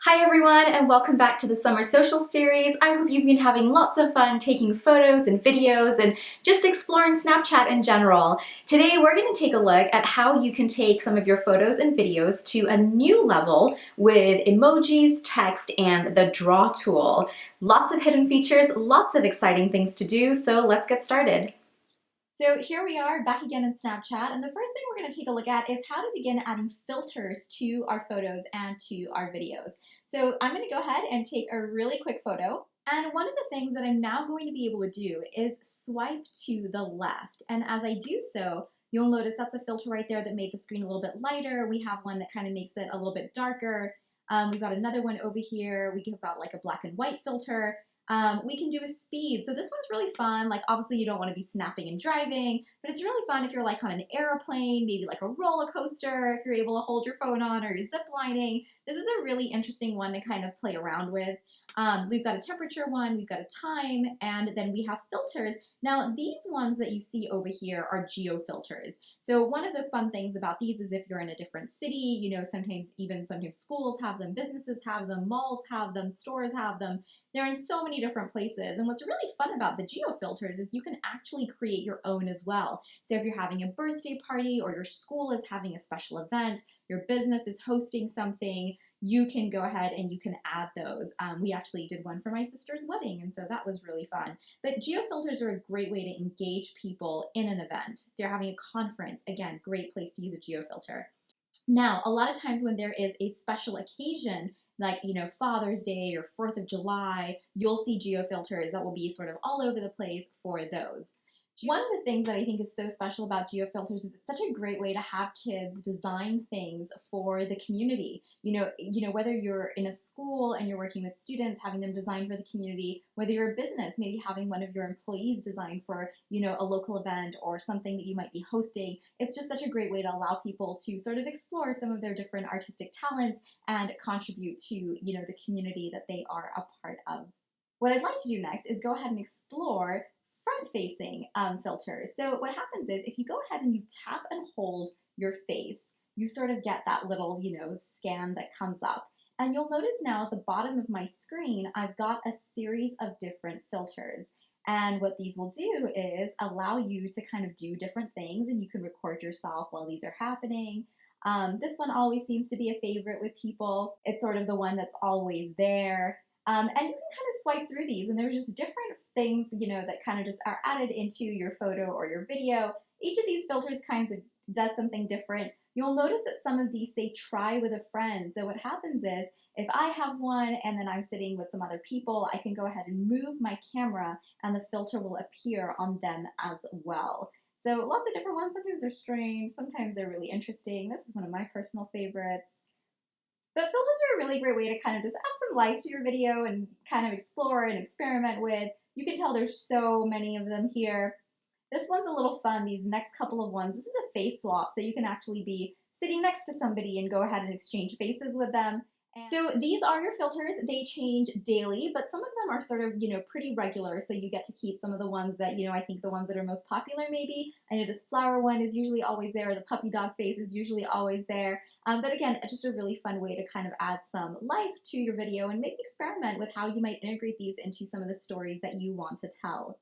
Hi everyone, and welcome back to the Summer Social Series. I hope you've been having lots of fun taking photos and videos and just exploring Snapchat in general. Today we're going to take a look at how you can take some of your photos and videos to a new level with emojis, text, and the draw tool. Lots of hidden features, lots of exciting things to do, so let's get started. So here we are back again in Snapchat, and the first thing we're going to take a look at is how to begin adding filters to our photos and to our videos. So I'm going to go ahead and take a really quick photo, and one of the things that I'm now going to be able to do is swipe to the left, and as I do so, you'll notice that's a filter right there that made the screen a little bit lighter. We have one that kind of makes it a little bit darker. We've got another one over here. We've got like a black and white filter. We can do a speed. So this one's really fun. Like obviously you don't want to be snapping and driving, but it's really fun if you're like on an airplane, maybe like a roller coaster, if you're able to hold your phone on, or you're zip lining. This is a really interesting one to kind of play around with. We've got a temperature one, we've got a time, and then we have filters. Now these ones that you see over here are geo filters. So one of the fun things about these is if you're in a different city, you know, sometimes schools have them, businesses have them, malls have them, stores have them. They're in so many different places. And what's really fun about the geo filters is you can actually create your own as well. So if you're having a birthday party or your school is having a special event, your business is hosting something, you can go ahead and you can add those. We actually did one for my sister's wedding, and so that was really fun. But geo filters are a great way to engage people in an event. If they're having a conference, again, great place to use a geo filter. Now, a lot of times when there is a special occasion, like, you know, Father's Day or 4th of July, you'll see geo filters that will be sort of all over the place for those. One of the things that I think is so special about geo filters is it's such a great way to have kids design things for the community. You know, whether you're in a school and you're working with students, having them design for the community, whether you're a business, maybe having one of your employees design for, you know, a local event or something that you might be hosting. It's just such a great way to allow people to sort of explore some of their different artistic talents and contribute to, you know, the community that they are a part of. What I'd like to do next is go ahead and explore front-facing filters. So what happens is if you go ahead and you tap and hold your face, you sort of get that little, you know, scan that comes up. And you'll notice now at the bottom of my screen, I've got a series of different filters. And what these will do is allow you to kind of do different things, and you can record yourself while these are happening. This one always seems to be a favorite with people. It's sort of the one that's always there. And you can kind of swipe through these, and there's just different things, you know, that kind of just are added into your photo or your video. Each of these filters kind of does something different. You'll notice that some of these say try with a friend. So what happens is if I have one and then I'm sitting with some other people, I can go ahead and move my camera and the filter will appear on them as well. So lots of different ones. Sometimes they're strange, sometimes they're really interesting. This is one of my personal favorites. But filters are a really great way to kind of just add some life to your video and kind of explore and experiment with. You can tell there's so many of them here. This one's a little fun, these next couple of ones. This is a face swap, so you can actually be sitting next to somebody and go ahead and exchange faces with them. So these are your filters. They change daily, but some of them are sort of, you know, pretty regular, so you get to keep some of the ones that, you know, I think the ones that are most popular maybe. I know this flower one is usually always there, the puppy dog face is usually always there. But again, just a really fun way to kind of add some life to your video and maybe experiment with how you might integrate these into some of the stories that you want to tell.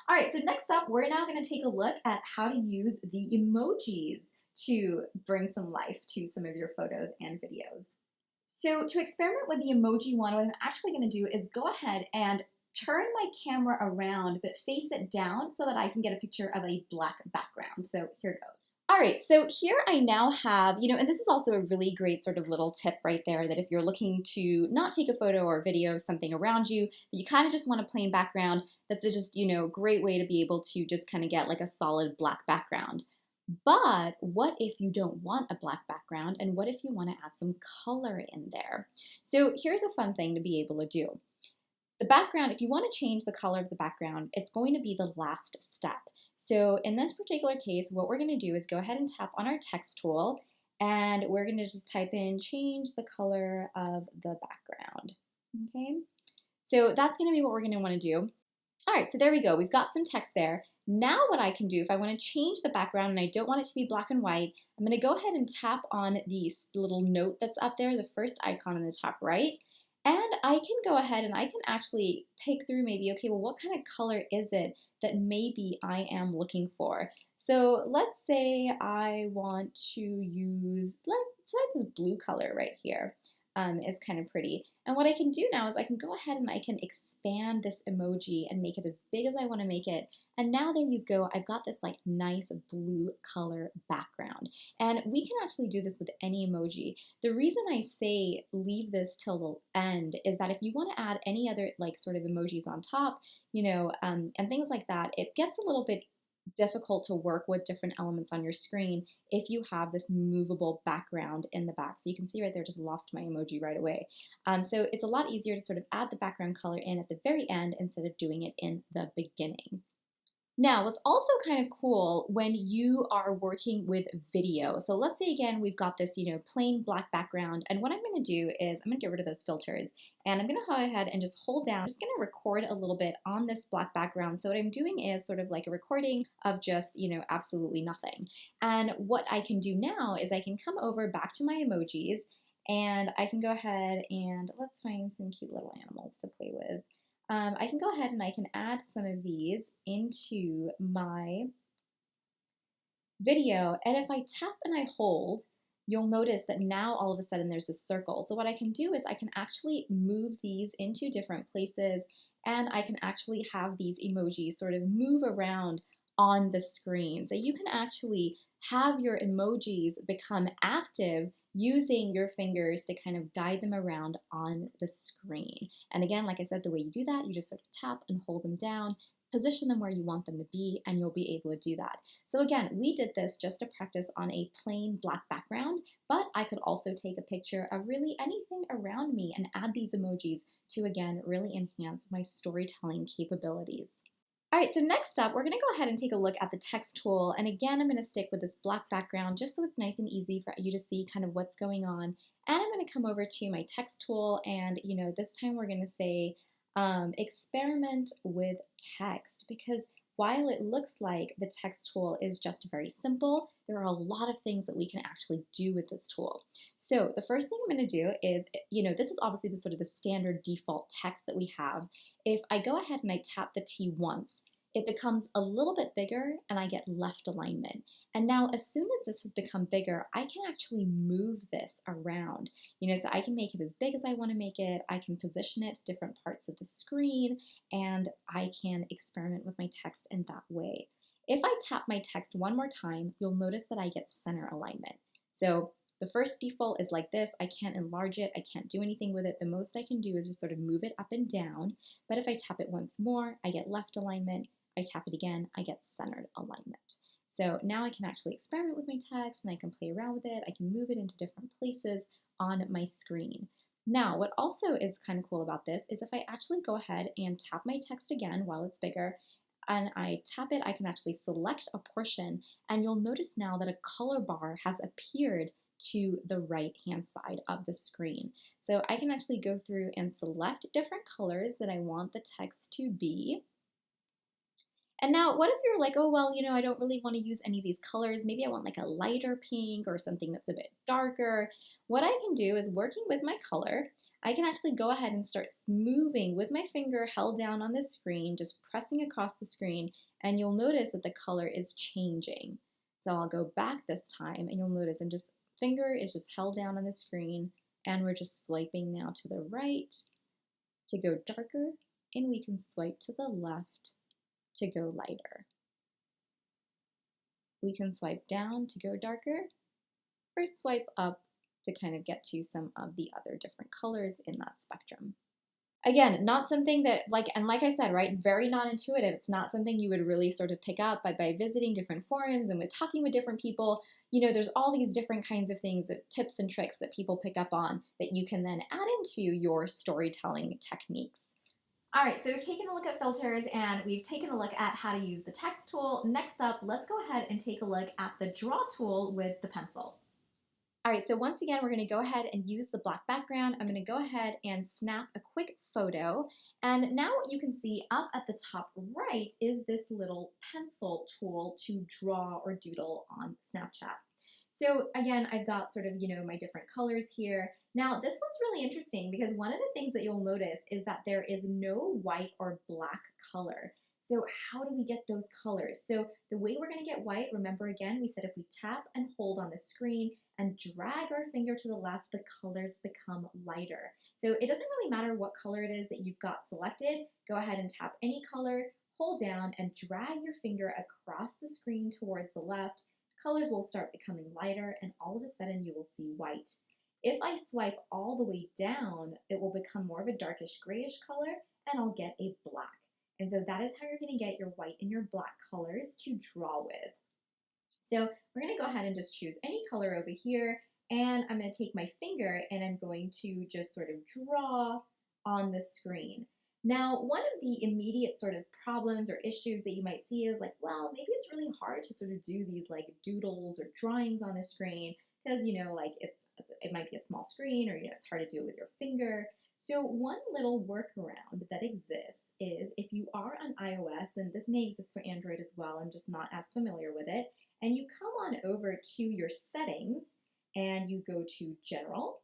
All right, so next up, we're now going to take a look at how to use the emojis to bring some life to some of your photos and videos. So to experiment with the emoji one, what I'm actually going to do is go ahead and turn my camera around, but face it down so that I can get a picture of a black background. So here it goes. All right, so here I now have, you know, and this is also a really great sort of little tip right there that if you're looking to not take a photo or video of something around you, you kind of just want a plain background, that's a just, you know, great way to be able to just kind of get like a solid black background. But what if you don't want a black background, and what if you want to add some color in there? So here's a fun thing to be able to do. The background, if you want to change the color of the background, it's going to be the last step. So in this particular case, what we're going to do is go ahead and tap on our text tool, and we're going to just type in change the color of the background. Okay, so that's going to be what we're going to want to do. All right, so there we go. We've got some text there. Now what I can do, if I want to change the background and I don't want it to be black and white, I'm going to go ahead and tap on the little note that's up there, the first icon in the top right. And I can go ahead and I can actually pick through maybe, okay, well, what kind of color is it that maybe I am looking for? So let's say I want to use, let's try this blue color right here. It's kind of pretty. And what I can do now is I can go ahead and I can expand this emoji and make it as big as I want to make it. And now there you go, I've got this like nice blue color background. And we can actually do this with any emoji. The reason I say leave this till the end is that if you want to add any other like sort of emojis on top, and things like that, it gets a little bit difficult to work with different elements on your screen if you have this movable background in the back. So you can see right there, just lost my emoji right away. So it's a lot easier to sort of add the background color in at the very end instead of doing it in the beginning. Now, what's also kind of cool when you are working with video. So let's say again, we've got this, plain black background. And what I'm going to do is I'm going to get rid of those filters and I'm going to go ahead and just hold down. I'm just going to record a little bit on this black background. So what I'm doing is sort of like a recording of just, absolutely nothing. And what I can do now is I can come over back to my emojis and I can go ahead and let's find some cute little animals to play with. I can go ahead and I can add some of these into my video. And if I tap and I hold, you'll notice that now all of a sudden there's a circle. So what I can do is I can actually move these into different places and I can actually have these emojis sort of move around on the screen. So you can actually have your emojis become active using your fingers to kind of guide them around on the screen. And again, like I said, the way you do that, you just sort of tap and hold them down, position them where you want them to be, and you'll be able to do that. So again, we did this just to practice on a plain black background, but I could also take a picture of really anything around me and add these emojis to, again, really enhance my storytelling capabilities. All right, so next up, we're gonna go ahead and take a look at the text tool. And again, I'm gonna stick with this black background just so it's nice and easy for you to see kind of what's going on. And I'm gonna come over to my text tool and this time we're gonna say experiment with text because while it looks like the text tool is just very simple, there are a lot of things that we can actually do with this tool. So the first thing I'm gonna do is, this is obviously the sort of the standard default text that we have. If I go ahead and I tap the T once, it becomes a little bit bigger and I get left alignment. And now as soon as this has become bigger, I can actually move this around. So I can make it as big as I want to make it. I can position it to different parts of the screen and I can experiment with my text in that way. If I tap my text one more time, you'll notice that I get center alignment. So the first default is like this. I can't enlarge it. I can't do anything with it. The most I can do is just sort of move it up and down. But if I tap it once more, I get left alignment. I tap it again, I get centered alignment. So now I can actually experiment with my text and I can play around with it. I can move it into different places on my screen. Now, what also is kind of cool about this is if I actually go ahead and tap my text again while it's bigger, and I tap it, I can actually select a portion, and you'll notice now that a color bar has appeared to the right-hand side of the screen. So I can actually go through and select different colors that I want the text to be. And now, what if you're like, oh, well, I don't really want to use any of these colors. Maybe I want like a lighter pink or something that's a bit darker. What I can do is working with my color, I can actually go ahead and start smoothing with my finger held down on the screen, just pressing across the screen, and you'll notice that the color is changing. So I'll go back this time and you'll notice finger is just held down on the screen and we're just swiping now to the right to go darker and we can swipe to the left to go lighter. We can swipe down to go darker or swipe up to kind of get to some of the other different colors in that spectrum. Again, not something that like I said, right, very non-intuitive. It's not something you would really sort of pick up by visiting different forums and with talking with different people. There's all these different kinds of things tips and tricks that people pick up on that you can then add into your storytelling techniques. All right, so we've taken a look at filters and we've taken a look at how to use the text tool. Next up, let's go ahead and take a look at the draw tool with the pencil. All right, so once again, we're gonna go ahead and use the black background. I'm gonna go ahead and snap a quick photo. And now what you can see up at the top right is this little pencil tool to draw or doodle on Snapchat. So again, I've got sort of, my different colors here. Now this one's really interesting because one of the things that you'll notice is that there is no white or black color. So how do we get those colors? So the way we're gonna get white, remember again, we said if we tap and hold on the screen and drag our finger to the left, the colors become lighter. So it doesn't really matter what color it is that you've got selected. Go ahead and tap any color, hold down and drag your finger across the screen towards the left. Colors will start becoming lighter and all of a sudden you will see white. If I swipe all the way down, it will become more of a darkish grayish color and I'll get a black. And so that is how you're gonna get your white and your black colors to draw with. So we're gonna go ahead and just choose any color over here, and I'm gonna take my finger and I'm going to just sort of draw on the screen. Now, one of the immediate sort of problems or issues that you might see is like, well, maybe it's really hard to sort of do these like doodles or drawings on a screen because, like it might be a small screen or, it's hard to do it with your finger. So one little workaround that exists is if you are on iOS, and this may exist for Android as well, I'm just not as familiar with it, and you come on over to your settings and you go to General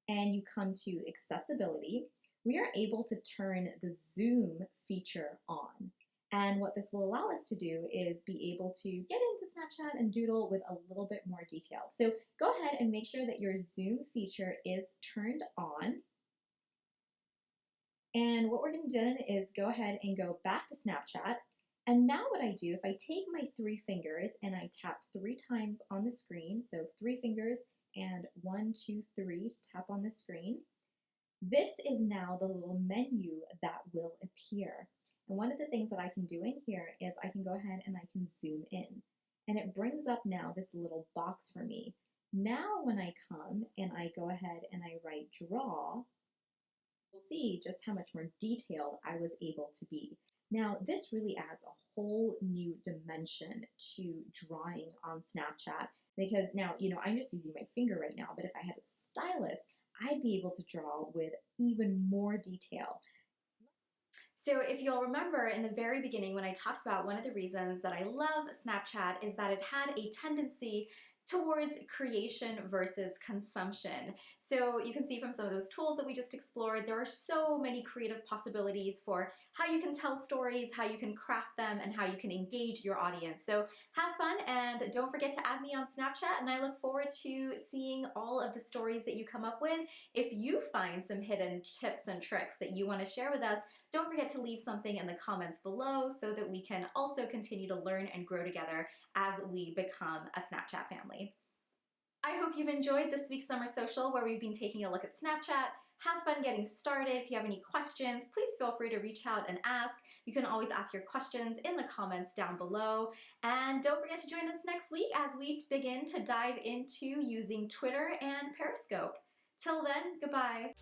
and you come to Accessibility, we are able to turn the zoom feature on. And what this will allow us to do is be able to get into Snapchat and doodle with a little bit more detail. So go ahead and make sure that your zoom feature is turned on. And what we're going to do is go ahead and go back to Snapchat. And now what I do, if I take my 3 fingers and I tap 3 times on the screen, so 3 fingers and 1, 2, 3 to tap on the screen, this is now the little menu that will appear. And one of the things that I can do in here is I can go ahead and I can zoom in. And it brings up now this little box for me. Now when I come and I go ahead and I write draw, see just how much more detailed I was able to be. Now, this really adds a whole new dimension to drawing on Snapchat because now, I'm just using my finger right now, but if I had a stylus, I'd be able to draw with even more detail. So if you'll remember in the very beginning when I talked about one of the reasons that I love Snapchat is that it had a tendency towards creation versus consumption. So you can see from some of those tools that we just explored, there are so many creative possibilities for how you can tell stories, how you can craft them, and how you can engage your audience. So have fun and don't forget to add me on Snapchat, and I look forward to seeing all of the stories that you come up with. If you find some hidden tips and tricks that you want to share with us, don't forget to leave something in the comments below so that we can also continue to learn and grow together as we become a Snapchat family. I hope you've enjoyed this week's Summer Social where we've been taking a look at Snapchat. Have fun getting started. If you have any questions, please feel free to reach out and ask. You can always ask your questions in the comments down below. And don't forget to join us next week as we begin to dive into using Twitter and Periscope. Till then, goodbye.